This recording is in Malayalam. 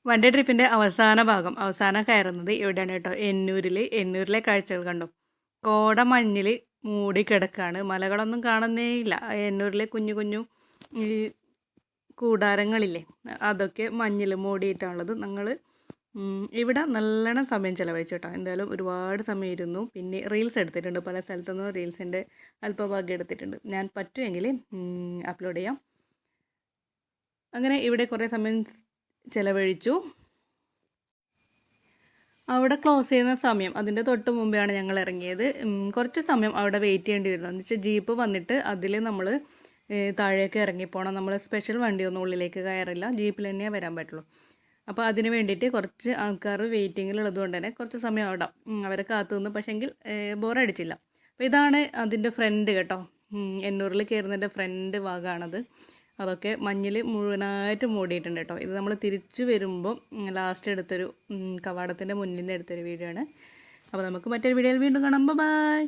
വൺ ഡേ ട്രിപ്പിൻ്റെ അവസാന ഭാഗം അവസാനം കയറുന്നത് ഇവിടെയാണ് കേട്ടോ. എന്നൂരിലെ കാഴ്ചകൾ കണ്ടു. കോട മഞ്ഞിൽ മൂടി കിടക്കാണ്. മലകളൊന്നും കാണുന്നേയില്ല. എന്നൂരിലെ കുഞ്ഞു കുഞ്ഞു ഈ കൂടാരങ്ങളില്ലേ, അതൊക്കെ മഞ്ഞിൽ മൂടിയിട്ടാണുള്ളത്. ഞങ്ങൾ ഇവിടെ നല്ലോണം സമയം ചിലവഴിച്ചു കേട്ടോ. എന്തായാലും ഒരുപാട് സമയം ഇരുന്നു. പിന്നെ റീൽസ് എടുത്തിട്ടുണ്ട്, പല സ്ഥലത്തുനിന്നും റീൽസിൻ്റെ അല്പഭാഗ്യം എടുത്തിട്ടുണ്ട്. ഞാൻ പറ്റുമെങ്കിൽ അപ്ലോഡ് ചെയ്യാം. അങ്ങനെ ഇവിടെ കുറേ സമയം ചിലവഴിച്ചു. അവിടെ ക്ലോസ് ചെയ്യുന്ന സമയം അതിൻ്റെ തൊട്ട് മുമ്പാണ് ഞങ്ങൾ ഇറങ്ങിയത്. കുറച്ച് സമയം അവിടെ വെയിറ്റ് ചെയ്യേണ്ടി വരുന്നു. എന്ന് വെച്ചാൽ ജീപ്പ് വന്നിട്ട് അതിൽ നമ്മൾ താഴേക്ക് ഇറങ്ങിപ്പോണം. നമ്മൾ സ്പെഷ്യൽ വണ്ടിയൊന്നും ഉള്ളിലേക്ക് കയറില്ല, ജീപ്പിൽ തന്നെയേ വരാൻ പറ്റുള്ളൂ. അപ്പോൾ അതിന് വേണ്ടിയിട്ട് കുറച്ച് ആൾക്കാർ വെയിറ്റിങ്ങിലുള്ളത് കൊണ്ട് തന്നെ കുറച്ച് സമയം അവിടെ അവരെ കാത്തു നിന്ന്. പക്ഷേങ്കിൽ ബോറടിച്ചില്ല. അപ്പോൾ ഇതാണ് അതിൻ്റെ ഫ്രണ്ട് കേട്ടോ. എന്നൂരിൽ കയറുന്നതിൻ്റെ ഫ്രണ്ട് ഭാഗമാണത്. അതൊക്കെ മഞ്ഞിൽ മുഴുവനായിട്ട് മൂടിയിട്ടുണ്ട് കേട്ടോ. ഇത് നമ്മൾ തിരിച്ചു വരുമ്പോൾ ലാസ്റ്റ് എടുത്തൊരു കവാടത്തിൻ്റെ മുന്നിൽ നിന്ന് എടുത്തൊരു വീഡിയോ ആണ്. അപ്പോൾ നമുക്ക് മറ്റൊരു വീഡിയോയിൽ വീണ്ടും കാണാം. ബൈ.